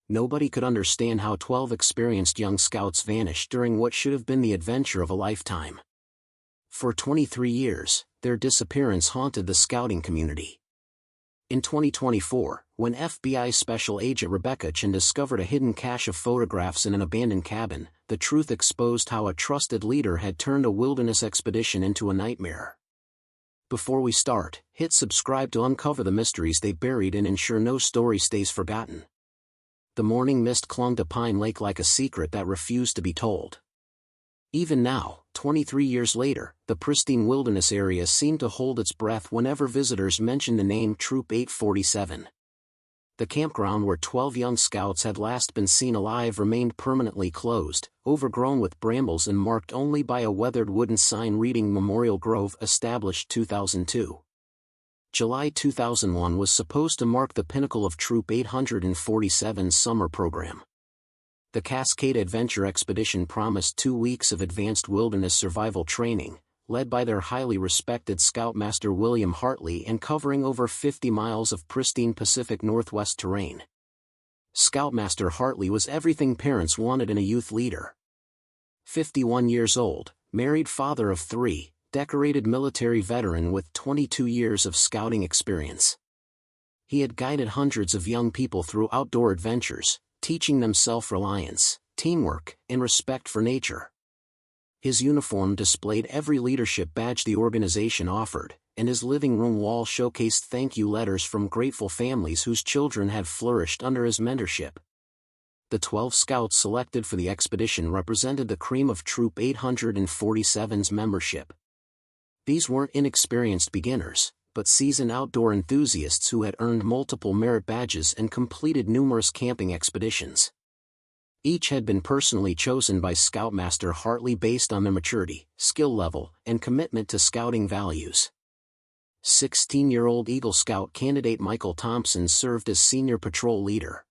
Nobody could understand how 12 experienced young scouts vanished during what should have been the adventure of a lifetime. For 23 years, their disappearance haunted the scouting community. In 2024, when FBI Special Agent Rebecca Chen discovered a hidden cache of photographs in an abandoned cabin, the truth exposed how a trusted leader had turned a wilderness expedition into a nightmare. Before we start, hit subscribe to uncover the mysteries they buried and ensure no story stays forgotten. The morning mist clung to Pine Lake like a secret that refused to be told. Even now, 23 years later, the pristine wilderness area seemed to hold its breath whenever visitors mentioned the name Troop 847. The campground where 12 young scouts had last been seen alive remained permanently closed, overgrown with brambles and marked only by a weathered wooden sign reading Memorial Grove, established 2002. July 2001 was supposed to mark the pinnacle of Troop 847's summer program. The Cascade Adventure Expedition promised 2 weeks of advanced wilderness survival training, led by their highly respected Scoutmaster William Hartley and covering over 50 miles of pristine Pacific Northwest terrain. Scoutmaster Hartley was everything parents wanted in a youth leader. 51 years old, married father of 3, decorated military veteran with 22 years of scouting experience. He had guided hundreds of young people through outdoor adventures, teaching them self-reliance, teamwork, and respect for nature. His uniform displayed every leadership badge the organization offered, and his living room wall showcased thank you letters from grateful families whose children had flourished under his mentorship. The 12 scouts selected for the expedition represented the cream of Troop 847's membership. These weren't inexperienced beginners, but seasoned outdoor enthusiasts who had earned multiple merit badges and completed numerous camping expeditions. Each had been personally chosen by Scoutmaster Hartley based on their maturity, skill level, and commitment to scouting values. 16-year-old Eagle Scout candidate Michael Thompson served as senior patrol leader.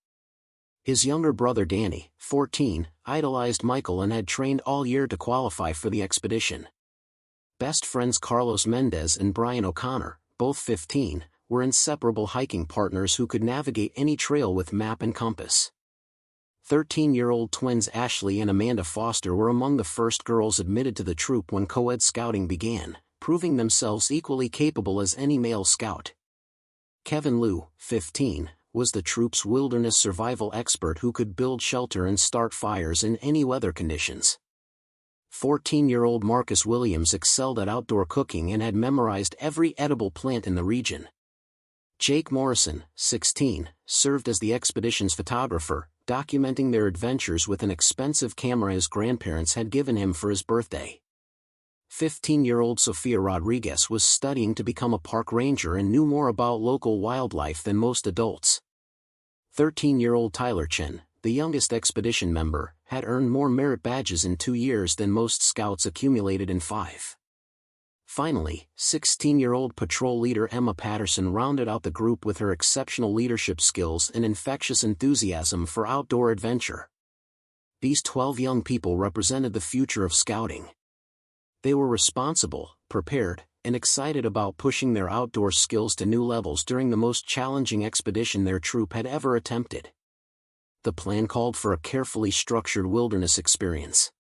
His younger brother Danny, 14, idolized Michael and had trained all year to qualify for the expedition. Best friends Carlos Mendez and Brian O'Connor, both 15, were inseparable hiking partners who could navigate any trail with map and compass. 13-year-old twins Ashley and Amanda Foster were among the first girls admitted to the troop when co-ed scouting began, proving themselves equally capable as any male scout. Kevin Liu, 15, was the troop's wilderness survival expert who could build shelter and start fires in any weather conditions. 14-year-old Marcus Williams excelled at outdoor cooking and had memorized every edible plant in the region. Jake Morrison, 16, served as the expedition's photographer, documenting their adventures with an expensive camera his grandparents had given him for his birthday. 15-year-old Sofia Rodriguez was studying to become a park ranger and knew more about local wildlife than most adults. 13-year-old Tyler Chen, the youngest expedition member, had earned more merit badges in 2 years than most scouts accumulated in 5. Finally, 16-year-old patrol leader Emma Patterson rounded out the group with her exceptional leadership skills and infectious enthusiasm for outdoor adventure. These 12 young people represented the future of scouting. They were responsible, prepared, and excited about pushing their outdoor skills to new levels during the most challenging expedition their troop had ever attempted. The plan called for a carefully structured wilderness experience.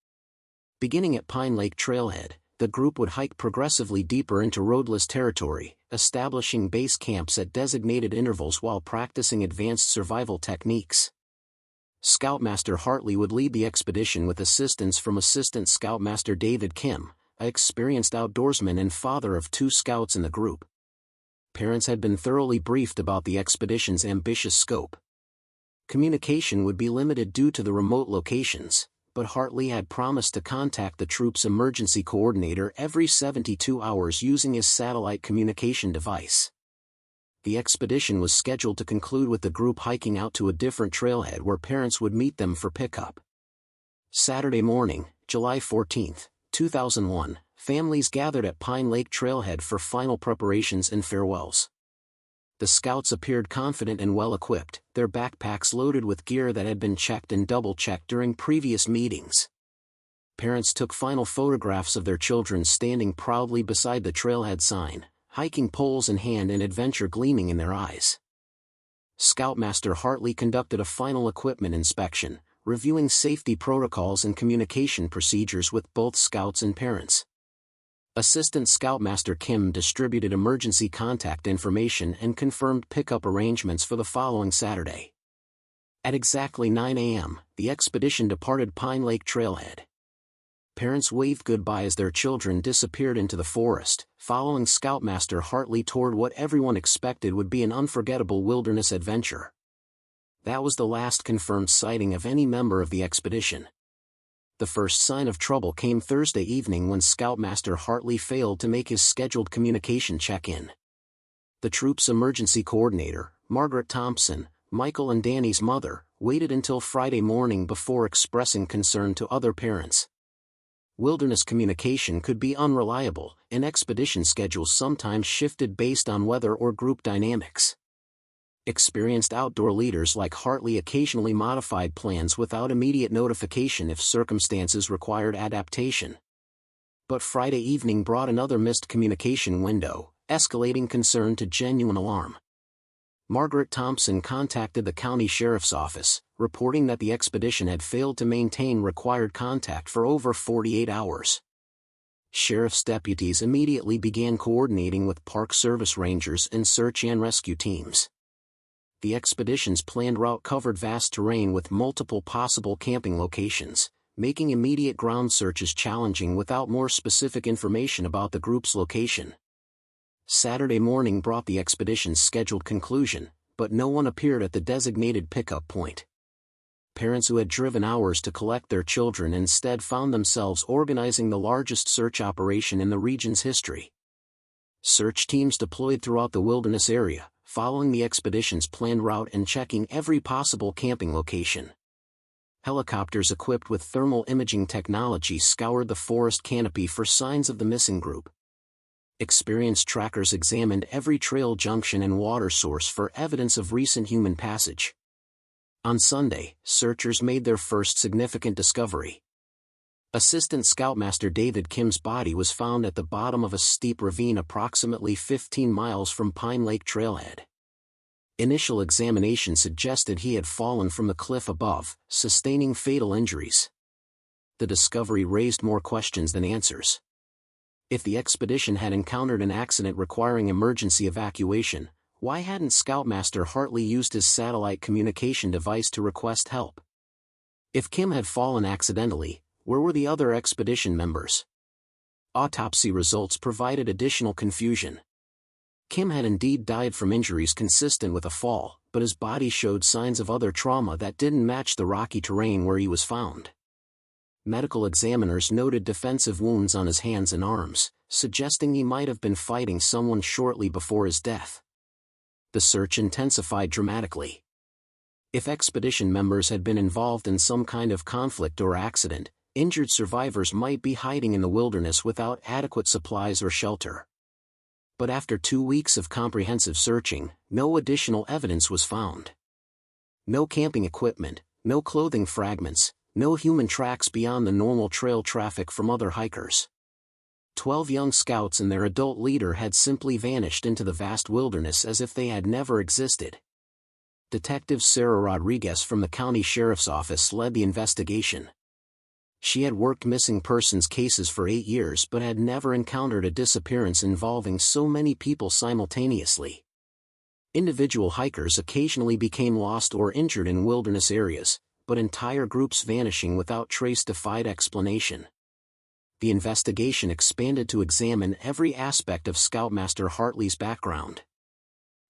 Beginning at Pine Lake Trailhead, the group would hike progressively deeper into roadless territory, establishing base camps at designated intervals while practicing advanced survival techniques. Scoutmaster Hartley would lead the expedition with assistance from Assistant Scoutmaster David Kim, an experienced outdoorsman and father of 2 scouts in the group. Parents had been thoroughly briefed about the expedition's ambitious scope. Communication would be limited due to the remote locations, but Hartley had promised to contact the troop's emergency coordinator every 72 hours using his satellite communication device. The expedition was scheduled to conclude with the group hiking out to a different trailhead where parents would meet them for pickup. Saturday morning, July 14, 2001, families gathered at Pine Lake Trailhead for final preparations and farewells. The scouts appeared confident and well-equipped, their backpacks loaded with gear that had been checked and double-checked during previous meetings. Parents took final photographs of their children standing proudly beside the trailhead sign, hiking poles in hand and adventure gleaming in their eyes. Scoutmaster Hartley conducted a final equipment inspection, reviewing safety protocols and communication procedures with both scouts and parents. Assistant Scoutmaster Kim distributed emergency contact information and confirmed pickup arrangements for the following Saturday. At exactly 9 a.m., the expedition departed Pine Lake Trailhead. Parents waved goodbye as their children disappeared into the forest, following Scoutmaster Hartley toward what everyone expected would be an unforgettable wilderness adventure. That was the last confirmed sighting of any member of the expedition. The first sign of trouble came Thursday evening when Scoutmaster Hartley failed to make his scheduled communication check-in. The troop's emergency coordinator, Margaret Thompson, Michael and Danny's mother, waited until Friday morning before expressing concern to other parents. Wilderness communication could be unreliable, and expedition schedules sometimes shifted based on weather or group dynamics. Experienced outdoor leaders like Hartley occasionally modified plans without immediate notification if circumstances required adaptation. But Friday evening brought another missed communication window, escalating concern to genuine alarm. Margaret Thompson contacted the county sheriff's office, reporting that the expedition had failed to maintain required contact for over 48 hours. Sheriff's deputies immediately began coordinating with Park Service rangers and search and rescue teams. The expedition's planned route covered vast terrain with multiple possible camping locations, making immediate ground searches challenging without more specific information about the group's location. Saturday morning brought the expedition's scheduled conclusion, but no one appeared at the designated pickup point. Parents who had driven hours to collect their children instead found themselves organizing the largest search operation in the region's history. Search teams deployed throughout the wilderness area, following the expedition's planned route and checking every possible camping location. Helicopters equipped with thermal imaging technology scoured the forest canopy for signs of the missing group. Experienced trackers examined every trail junction and water source for evidence of recent human passage. On Sunday, searchers made their first significant discovery. Assistant Scoutmaster David Kim's body was found at the bottom of a steep ravine approximately 15 miles from Pine Lake Trailhead. Initial examination suggested he had fallen from the cliff above, sustaining fatal injuries. The discovery raised more questions than answers. If the expedition had encountered an accident requiring emergency evacuation, why hadn't Scoutmaster Hartley used his satellite communication device to request help? If Kim had fallen accidentally, where were the other expedition members? Autopsy results provided additional confusion. Kim had indeed died from injuries consistent with a fall, but his body showed signs of other trauma that didn't match the rocky terrain where he was found. Medical examiners noted defensive wounds on his hands and arms, suggesting he might have been fighting someone shortly before his death. The search intensified dramatically. If expedition members had been involved in some kind of conflict or accident, injured survivors might be hiding in the wilderness without adequate supplies or shelter. But after 2 weeks of comprehensive searching, no additional evidence was found. No camping equipment, no clothing fragments, no human tracks beyond the normal trail traffic from other hikers. 12 young scouts and their adult leader had simply vanished into the vast wilderness as if they had never existed. Detective Sarah Rodriguez from the county sheriff's office led the investigation. She had worked missing persons cases for 8 years but had never encountered a disappearance involving so many people simultaneously. Individual hikers occasionally became lost or injured in wilderness areas, but entire groups vanishing without trace defied explanation. The investigation expanded to examine every aspect of Scoutmaster Hartley's background.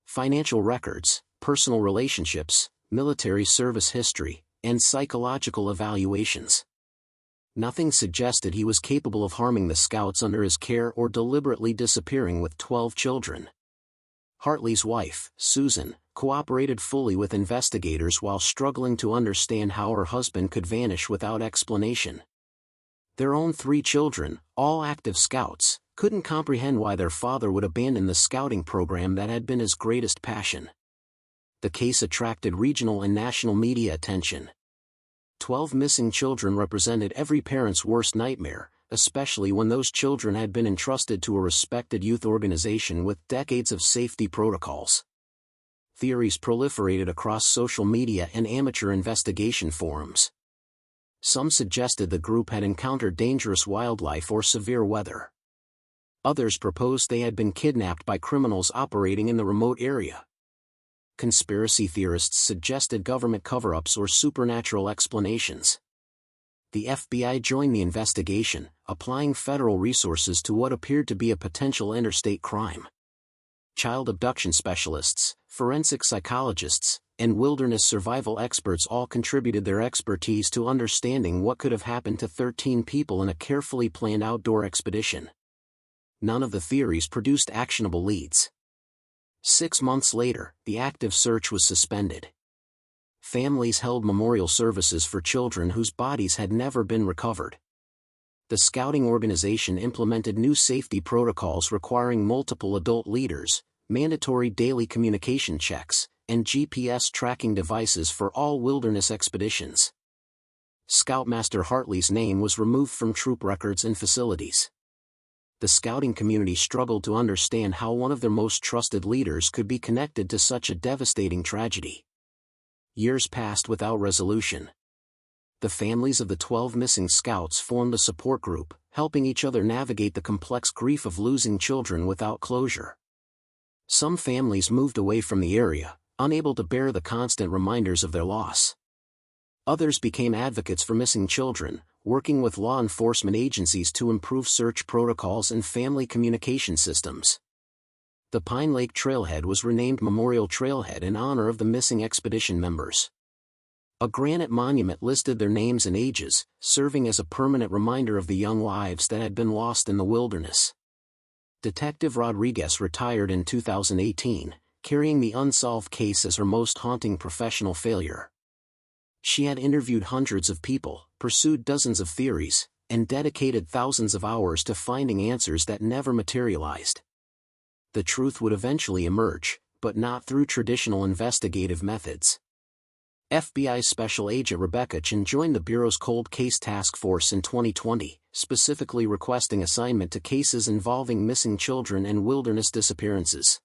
Financial records, personal relationships, military service history, and psychological evaluations. Nothing suggested he was capable of harming the scouts under his care or deliberately disappearing with 12 children. Hartley's wife, Susan, cooperated fully with investigators while struggling to understand how her husband could vanish without explanation. Their own 3 children, all active scouts, couldn't comprehend why their father would abandon the scouting program that had been his greatest passion. The case attracted regional and national media attention. 12 missing children represented every parent's worst nightmare, especially when those children had been entrusted to a respected youth organization with decades of safety protocols. theories proliferated across social media and amateur investigation forums. Some suggested the group had encountered dangerous wildlife or severe weather. Others proposed they had been kidnapped by criminals operating in the remote area. Conspiracy theorists suggested government cover-ups or supernatural explanations. The FBI joined the investigation, applying federal resources to what appeared to be a potential interstate crime. Child abduction specialists, forensic psychologists, and wilderness survival experts all contributed their expertise to understanding what could have happened to 13 people in a carefully planned outdoor expedition. None of the theories produced actionable leads. 6 months later, the active search was suspended. Families held memorial services for children whose bodies had never been recovered. The scouting organization implemented new safety protocols requiring multiple adult leaders, mandatory daily communication checks, and GPS tracking devices for all wilderness expeditions. Scoutmaster Hartley's name was removed from troop records and facilities. The scouting community struggled to understand how one of their most trusted leaders could be connected to such a devastating tragedy. Years passed without resolution. The families of the 12 missing scouts formed a support group, helping each other navigate the complex grief of losing children without closure. Some families moved away from the area, unable to bear the constant reminders of their loss. Others became advocates for missing children, working with law enforcement agencies to improve search protocols and family communication systems. The Pine Lake Trailhead was renamed Memorial Trailhead in honor of the missing expedition members. A granite monument listed their names and ages, serving as a permanent reminder of the young lives that had been lost in the wilderness. Detective Rodriguez retired in 2018, carrying the unsolved case as her most haunting professional failure. She had interviewed hundreds of people, pursued dozens of theories, and dedicated thousands of hours to finding answers that never materialized. The truth would eventually emerge, but not through traditional investigative methods. FBI Special Agent Rebecca Chen joined the Bureau's Cold Case Task Force in 2020, specifically requesting assignment to cases involving missing children and wilderness disappearances.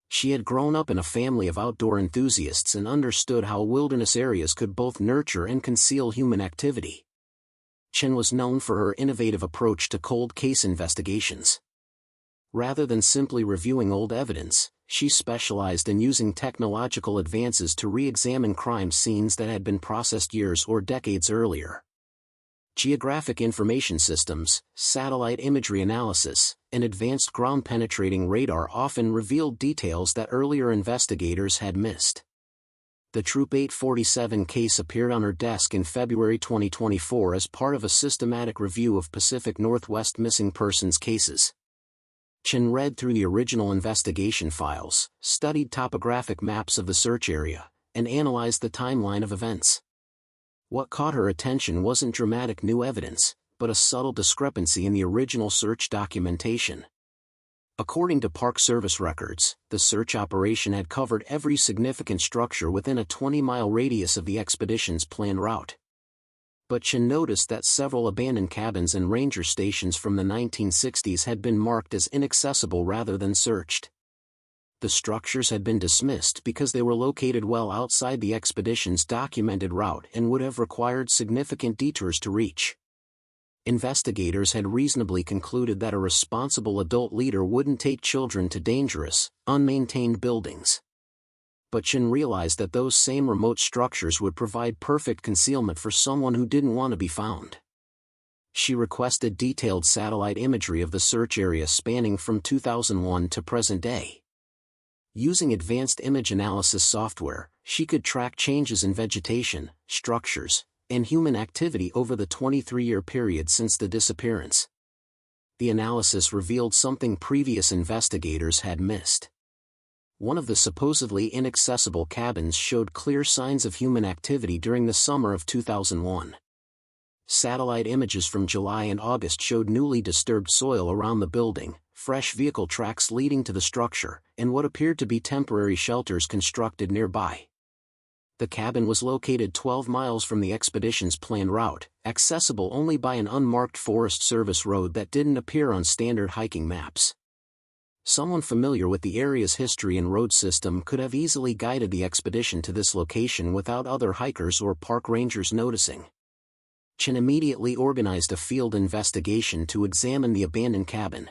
She had grown up in a family of outdoor enthusiasts and understood how wilderness areas could both nurture and conceal human activity. Chen was known for her innovative approach to cold case investigations. Rather than simply reviewing old evidence, she specialized in using technological advances to re-examine crime scenes that had been processed years or decades earlier. Geographic information systems, satellite imagery analysis, and advanced ground-penetrating radar often revealed details that earlier investigators had missed. The Troop 847 case appeared on her desk in February 2024 as part of a systematic review of Pacific Northwest missing persons cases. Chen read through the original investigation files, studied topographic maps of the search area, and analyzed the timeline of events. What caught her attention wasn't dramatic new evidence, but a subtle discrepancy in the original search documentation. According to Park Service records, the search operation had covered every significant structure within a 20-mile radius of the expedition's planned route. But Chen noticed that several abandoned cabins and ranger stations from the 1960s had been marked as inaccessible rather than searched. The structures had been dismissed because they were located well outside the expedition's documented route and would have required significant detours to reach. Investigators had reasonably concluded that a responsible adult leader wouldn't take children to dangerous, unmaintained buildings. But Chen realized that those same remote structures would provide perfect concealment for someone who didn't want to be found. She requested detailed satellite imagery of the search area spanning from 2001 to present day. Using advanced image analysis software, she could track changes in vegetation, structures, and human activity over the 23-year period since the disappearance. The analysis revealed something previous investigators had missed. One of the supposedly inaccessible cabins showed clear signs of human activity during the summer of 2001. Satellite images from July and August showed newly disturbed soil around the building, fresh vehicle tracks leading to the structure, and what appeared to be temporary shelters constructed nearby. The cabin was located 12 miles from the expedition's planned route, accessible only by an unmarked Forest Service road that didn't appear on standard hiking maps. Someone familiar with the area's history and road system could have easily guided the expedition to this location without other hikers or park rangers noticing. Chen immediately organized a field investigation to examine the abandoned cabin.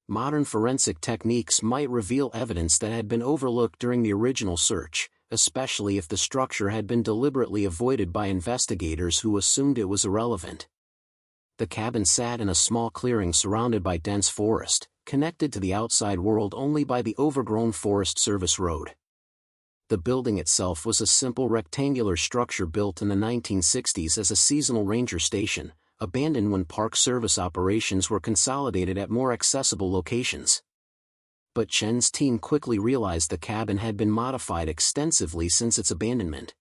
Modern forensic techniques might reveal evidence that had been overlooked during the original search, especially if the structure had been deliberately avoided by investigators who assumed it was irrelevant. The cabin sat in a small clearing surrounded by dense forest, connected to the outside world only by the overgrown Forest Service Road. The building itself was a simple rectangular structure built in the 1960s as a seasonal ranger station, abandoned when Park Service operations were consolidated at more accessible locations. But Chen's team quickly realized the cabin had been modified extensively since its abandonment.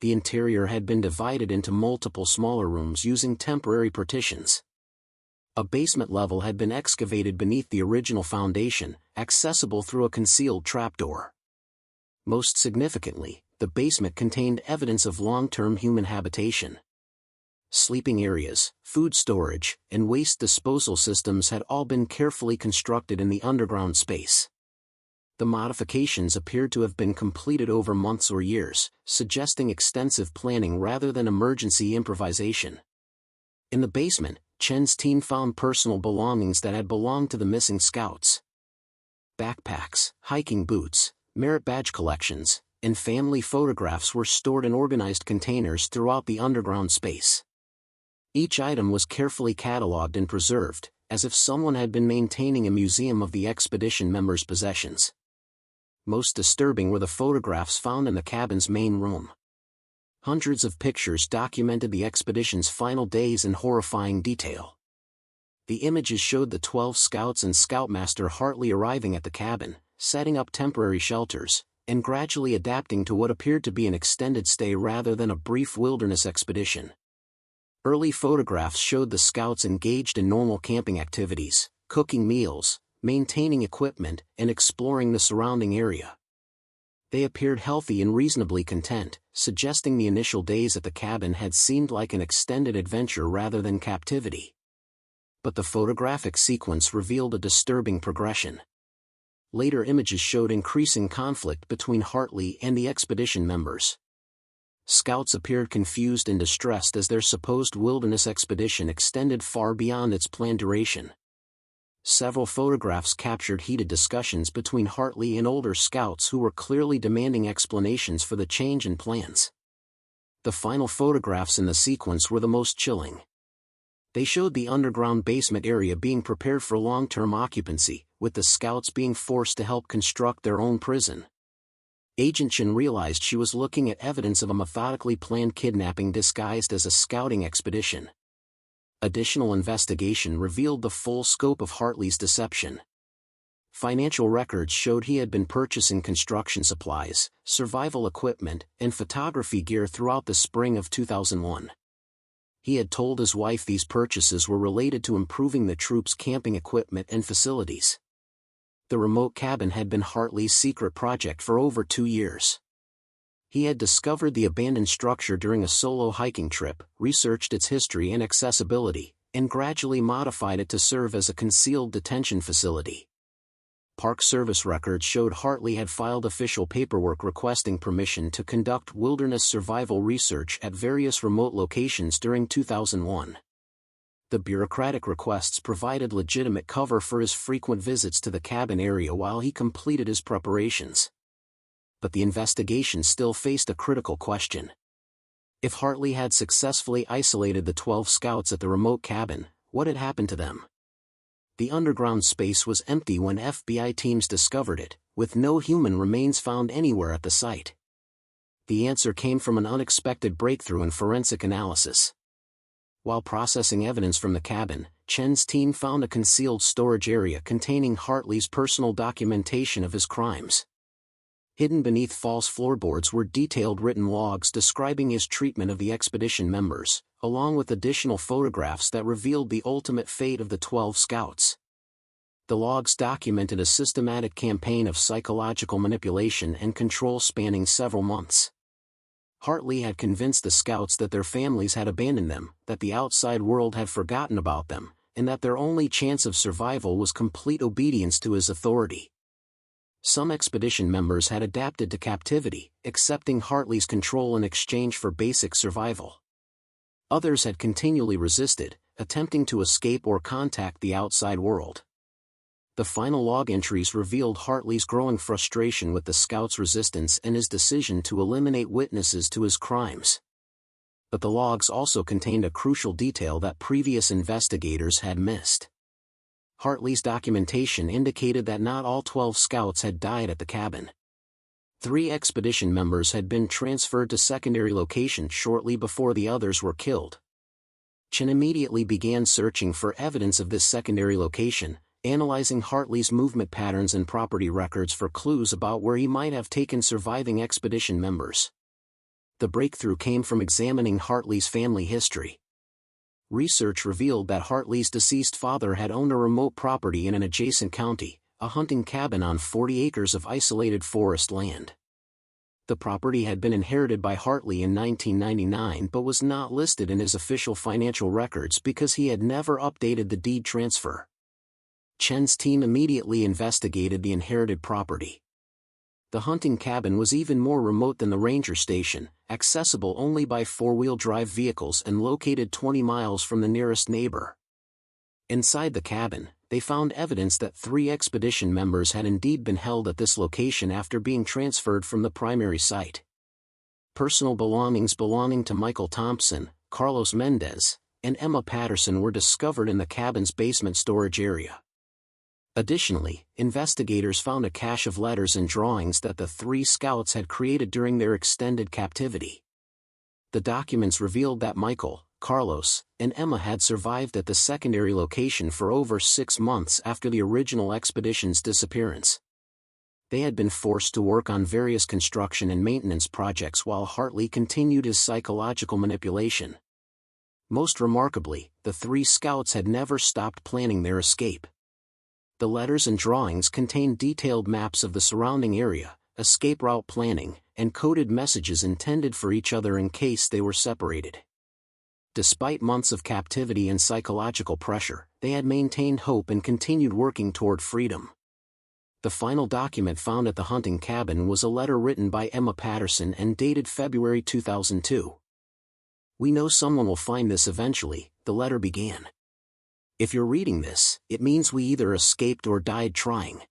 The interior had been divided into multiple smaller rooms using temporary partitions. A basement level had been excavated beneath the original foundation, accessible through a concealed trapdoor. Most significantly, the basement contained evidence of long-term human habitation. Sleeping areas, food storage, and waste disposal systems had all been carefully constructed in the underground space. The modifications appeared to have been completed over months or years, suggesting extensive planning rather than emergency improvisation. In the basement, Chen's team found personal belongings that had belonged to the missing scouts. Backpacks, hiking boots, merit badge collections, and family photographs were stored in organized containers throughout the underground space. Each item was carefully cataloged and preserved, as if someone had been maintaining a museum of the expedition members' possessions. Most disturbing were the photographs found in the cabin's main room. Hundreds of pictures documented the expedition's final days in horrifying detail. The images showed the 12 scouts and Scoutmaster Hartley arriving at the cabin, setting up temporary shelters, and gradually adapting to what appeared to be an extended stay rather than a brief wilderness expedition. Early photographs showed the scouts engaged in normal camping activities, cooking meals, maintaining equipment, and exploring the surrounding area. They appeared healthy and reasonably content, suggesting the initial days at the cabin had seemed like an extended adventure rather than captivity. But the photographic sequence revealed a disturbing progression. Later images showed increasing conflict between Hartley and the expedition members. Scouts appeared confused and distressed as their supposed wilderness expedition extended far beyond its planned duration. Several photographs captured heated discussions between Hartley and older scouts who were clearly demanding explanations for the change in plans. The final photographs in the sequence were the most chilling. They showed the underground basement area being prepared for long-term occupancy, with the scouts being forced to help construct their own prison. Agent Chen realized she was looking at evidence of a methodically planned kidnapping disguised as a scouting expedition. Additional investigation revealed the full scope of Hartley's deception. Financial records showed he had been purchasing construction supplies, survival equipment, and photography gear throughout the spring of 2001. He had told his wife these purchases were related to improving the troops' camping equipment and facilities. The remote cabin had been Hartley's secret project for over 2 years. He had discovered the abandoned structure during a solo hiking trip, researched its history and accessibility, and gradually modified it to serve as a concealed detention facility. Park Service records showed Hartley had filed official paperwork requesting permission to conduct wilderness survival research at various remote locations during 2001. The bureaucratic requests provided legitimate cover for his frequent visits to the cabin area while he completed his preparations. But the investigation still faced a critical question. If Hartley had successfully isolated the 12 scouts at the remote cabin, what had happened to them? The underground space was empty when FBI teams discovered it, with no human remains found anywhere at the site. The answer came from an unexpected breakthrough in forensic analysis. While processing evidence from the cabin, Chen's team found a concealed storage area containing Hartley's personal documentation of his crimes. Hidden beneath false floorboards were detailed written logs describing his treatment of the expedition members, along with additional photographs that revealed the ultimate fate of the 12 scouts. The logs documented a systematic campaign of psychological manipulation and control spanning several months. Hartley had convinced the scouts that their families had abandoned them, that the outside world had forgotten about them, and that their only chance of survival was complete obedience to his authority. Some expedition members had adapted to captivity, accepting Hartley's control in exchange for basic survival. Others had continually resisted, attempting to escape or contact the outside world. The final log entries revealed Hartley's growing frustration with the Scouts' resistance and his decision to eliminate witnesses to his crimes. But the logs also contained a crucial detail that previous investigators had missed. Hartley's documentation indicated that not all 12 Scouts had died at the cabin. 3 expedition members had been transferred to secondary locations shortly before the others were killed. Chen immediately began searching for evidence of this secondary location, analyzing Hartley's movement patterns and property records for clues about where he might have taken surviving expedition members. The breakthrough came from examining Hartley's family history. Research revealed that Hartley's deceased father had owned a remote property in an adjacent county, a hunting cabin on 40 acres of isolated forest land. The property had been inherited by Hartley in 1999 but was not listed in his official financial records because he had never updated the deed transfer. Chen's team immediately investigated the inherited property. The hunting cabin was even more remote than the ranger station, accessible only by 4-wheel drive vehicles and located 20 miles from the nearest neighbor. Inside the cabin, they found evidence that 3 expedition members had indeed been held at this location after being transferred from the primary site. Personal belongings belonging to Michael Thompson, Carlos Mendez, and Emma Patterson were discovered in the cabin's basement storage area. Additionally, investigators found a cache of letters and drawings that the 3 Scouts had created during their extended captivity. The documents revealed that Michael, Carlos, and Emma had survived at the secondary location for over 6 months after the original expedition's disappearance. They had been forced to work on various construction and maintenance projects while Hartley continued his psychological manipulation. Most remarkably, the 3 Scouts had never stopped planning their escape. The letters and drawings contained detailed maps of the surrounding area, escape route planning, and coded messages intended for each other in case they were separated. Despite months of captivity and psychological pressure, they had maintained hope and continued working toward freedom. The final document found at the hunting cabin was a letter written by Emma Patterson and dated February 2002. "We know someone will find this eventually," the letter began. "If you're reading this, it means we either escaped or died trying.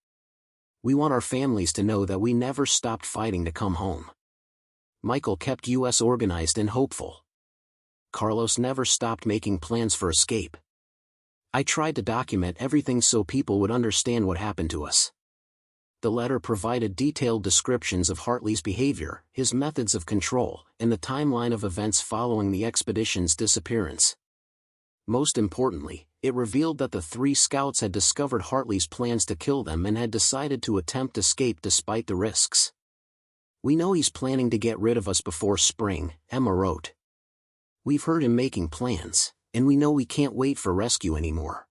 We want our families to know that we never stopped fighting to come home." Michael kept us organized and hopeful. Carlos never stopped making plans for escape. "I tried to document everything so people would understand what happened to us." The letter provided detailed descriptions of Hartley's behavior, his methods of control, and the timeline of events following the expedition's disappearance. Most importantly, it revealed that the 3 Scouts had discovered Hartley's plans to kill them and had decided to attempt escape despite the risks. "We know he's planning to get rid of us before spring," Emma wrote. "We've heard him making plans, and we know we can't wait for rescue anymore.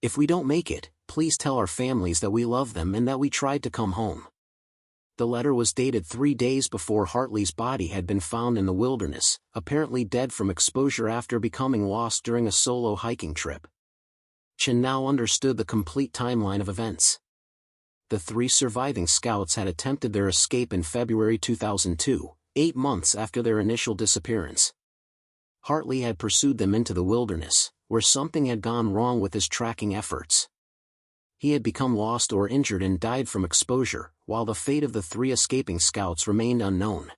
If we don't make it, please tell our families that we love them and that we tried to come home." The letter was dated 3 days before Hartley's body had been found in the wilderness, apparently dead from exposure after becoming lost during a solo hiking trip. Chen now understood the complete timeline of events. The 3 surviving Scouts had attempted their escape in February 2002, 8 months after their initial disappearance. Hartley had pursued them into the wilderness, where something had gone wrong with his tracking efforts. He had become lost or injured and died from exposure, while the fate of the 3 escaping Scouts remained unknown.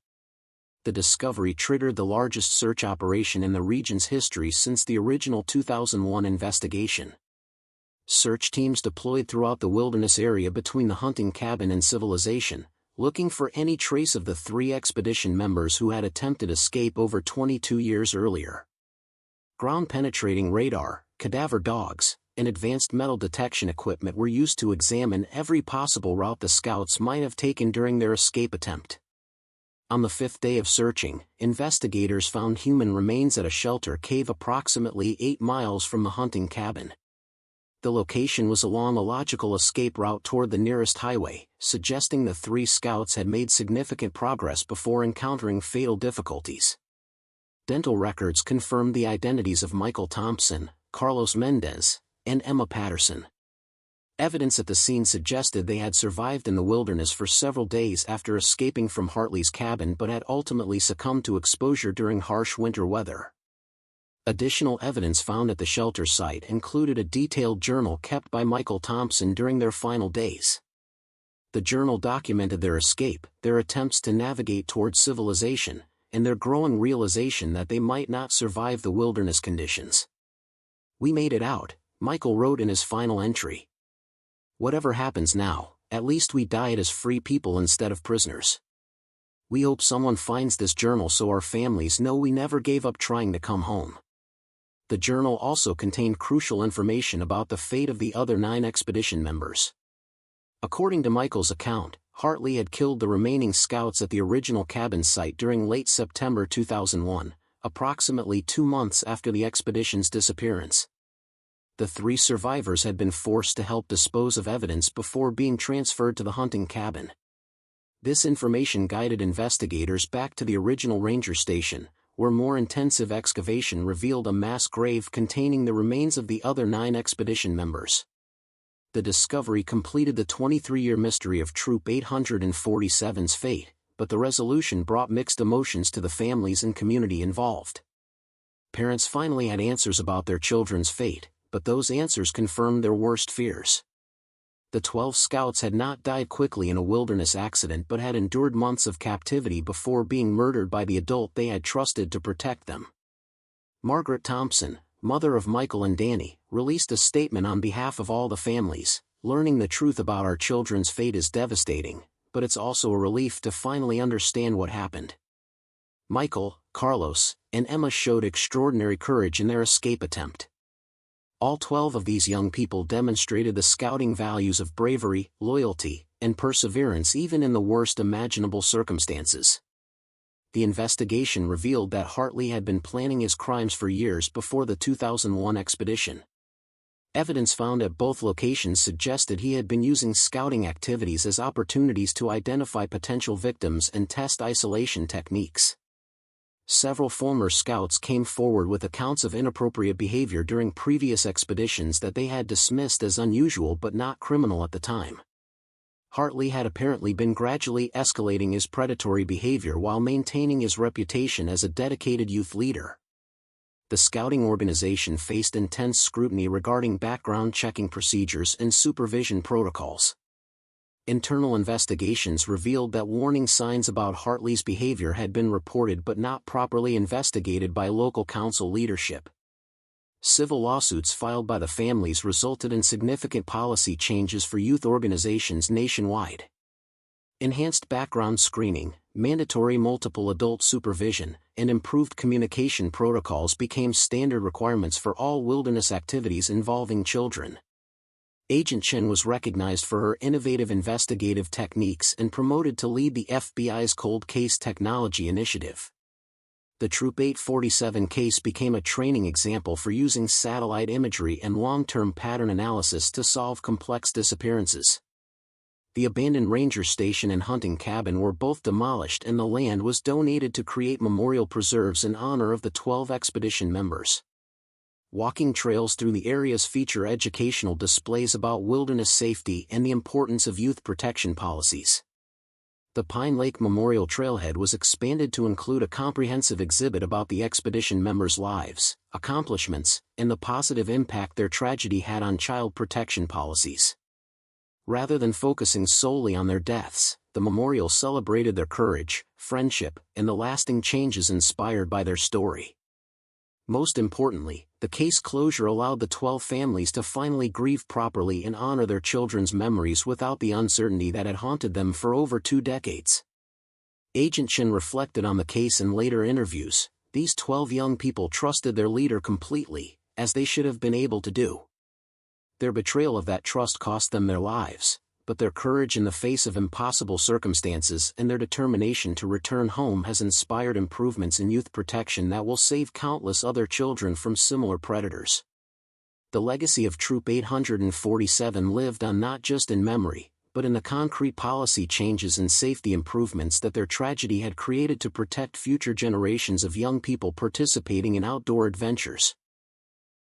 The discovery triggered the largest search operation in the region's history since the original 2001 investigation. Search teams deployed throughout the wilderness area between the hunting cabin and civilization, looking for any trace of the 3 expedition members who had attempted escape over 22 years earlier. Ground-penetrating radar, cadaver dogs, and advanced metal detection equipment were used to examine every possible route the Scouts might have taken during their escape attempt. On the 5th day of searching, investigators found human remains at a shelter cave approximately 8 miles from the hunting cabin. The location was along a logical escape route toward the nearest highway, suggesting the 3 Scouts had made significant progress before encountering fatal difficulties. Dental records confirmed the identities of Michael Thompson, Carlos Mendez, and Emma Patterson. Evidence at the scene suggested they had survived in the wilderness for several days after escaping from Hartley's cabin but had ultimately succumbed to exposure during harsh winter weather. Additional evidence found at the shelter site included a detailed journal kept by Michael Thompson during their final days. The journal documented their escape, their attempts to navigate towards civilization, and their growing realization that they might not survive the wilderness conditions. "We made it out," Michael wrote in his final entry. "Whatever happens now, at least we died as free people instead of prisoners. We hope someone finds this journal so our families know we never gave up trying to come home." The journal also contained crucial information about the fate of the other 9 expedition members. According to Michael's account, Hartley had killed the remaining scouts at the original cabin site during late September 2001, approximately 2 months after the expedition's disappearance. The 3 survivors had been forced to help dispose of evidence before being transferred to the hunting cabin. This information guided investigators back to the original ranger station, where more intensive excavation revealed a mass grave containing the remains of the other 9 expedition members. The discovery completed the 23-year mystery of Troop 847's fate, but the resolution brought mixed emotions to the families and community involved. Parents finally had answers about their children's fate, but those answers confirmed their worst fears. The 12 scouts had not died quickly in a wilderness accident but had endured months of captivity before being murdered by the adult they had trusted to protect them. Margaret Thompson, mother of Michael and Danny, released a statement on behalf of all the families. "Learning the truth about our children's fate is devastating, but it's also a relief to finally understand what happened." Michael, Carlos, and Emma showed extraordinary courage in their escape attempt. All 12 of these young people demonstrated the scouting values of bravery, loyalty, and perseverance even in the worst imaginable circumstances. The investigation revealed that Hartley had been planning his crimes for years before the 2001 expedition. Evidence found at both locations suggested he had been using scouting activities as opportunities to identify potential victims and test isolation techniques. Several former scouts came forward with accounts of inappropriate behavior during previous expeditions that they had dismissed as unusual but not criminal at the time. Hartley had apparently been gradually escalating his predatory behavior while maintaining his reputation as a dedicated youth leader. The scouting organization faced intense scrutiny regarding background checking procedures and supervision protocols. Internal investigations revealed that warning signs about Hartley's behavior had been reported but not properly investigated by local council leadership. Civil lawsuits filed by the families resulted in significant policy changes for youth organizations nationwide. Enhanced background screening, mandatory multiple adult supervision, and improved communication protocols became standard requirements for all wilderness activities involving children. Agent Chen was recognized for her innovative investigative techniques and promoted to lead the FBI's Cold Case Technology Initiative. The Troop 847 case became a training example for using satellite imagery and long-term pattern analysis to solve complex disappearances. The abandoned ranger station and hunting cabin were both demolished and the land was donated to create memorial preserves in honor of the 12 expedition members. Walking trails through the areas feature educational displays about wilderness safety and the importance of youth protection policies. The Pine Lake Memorial Trailhead was expanded to include a comprehensive exhibit about the expedition members' lives, accomplishments, and the positive impact their tragedy had on child protection policies. Rather than focusing solely on their deaths, the memorial celebrated their courage, friendship, and the lasting changes inspired by their story. Most importantly, the case closure allowed the 12 families to finally grieve properly and honor their children's memories without the uncertainty that had haunted them for over 2 decades. Agent Chen reflected on the case in later interviews. These 12 young people trusted their leader completely, as they should have been able to do. Their betrayal of that trust cost them their lives, but their courage in the face of impossible circumstances and their determination to return home has inspired improvements in youth protection that will save countless other children from similar predators. The legacy of Troop 847 lived on not just in memory, but in the concrete policy changes and safety improvements that their tragedy had created to protect future generations of young people participating in outdoor adventures.